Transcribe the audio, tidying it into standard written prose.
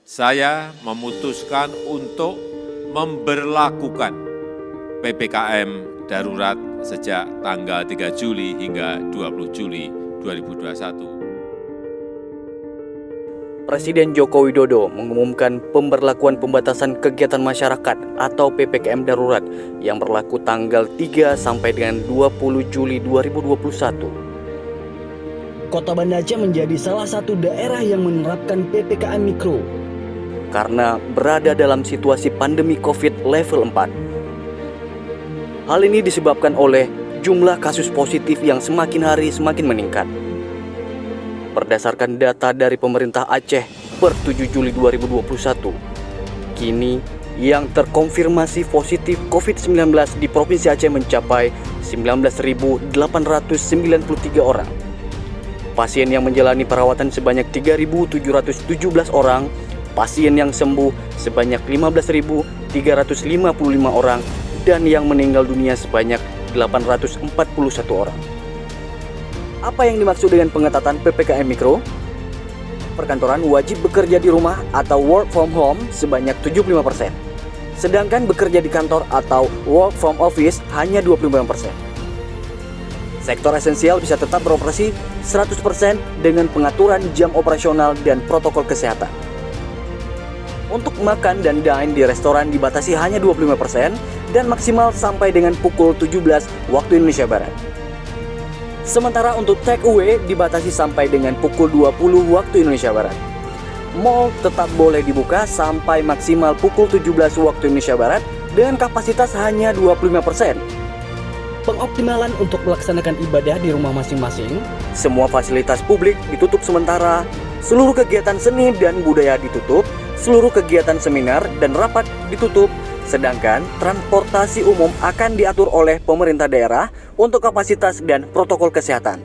saya memutuskan untuk memberlakukan PPKM darurat sejak tanggal 3 Juli hingga 20 Juli 2021. Presiden Joko Widodo mengumumkan pemberlakuan pembatasan kegiatan masyarakat atau PPKM darurat yang berlaku tanggal 3 sampai dengan 20 Juli 2021. Kota Banda Aceh menjadi salah satu daerah yang menerapkan PPKM Mikro karena berada dalam situasi pandemi COVID level 4. Hal ini disebabkan oleh jumlah kasus positif yang semakin hari semakin meningkat. Berdasarkan data dari pemerintah Aceh per 7 Juli 2021, kini yang terkonfirmasi positif COVID-19 di Provinsi Aceh mencapai 19.893 orang. Pasien yang menjalani perawatan sebanyak 3.717 orang, pasien yang sembuh sebanyak 15.355 orang, dan yang meninggal dunia sebanyak 841 orang. Apa yang dimaksud dengan pengetatan PPKM Mikro? Perkantoran wajib bekerja di rumah atau work from home sebanyak 75%. Sedangkan bekerja di kantor atau work from office hanya 25%. Sektor esensial bisa tetap beroperasi 100% dengan pengaturan jam operasional dan protokol kesehatan. Untuk makan dan dine di restoran dibatasi hanya 25% dan maksimal sampai dengan pukul 17 waktu Indonesia Barat. Sementara untuk take away dibatasi sampai dengan pukul 20 waktu Indonesia Barat. Mall tetap boleh dibuka sampai maksimal pukul 17 waktu Indonesia Barat dengan kapasitas hanya 25%. Pengoptimalan untuk melaksanakan ibadah di rumah masing-masing. Semua fasilitas publik ditutup sementara, seluruh kegiatan seni dan budaya ditutup, seluruh kegiatan seminar dan rapat ditutup, sedangkan transportasi umum akan diatur oleh pemerintah daerah untuk kapasitas dan protokol kesehatan.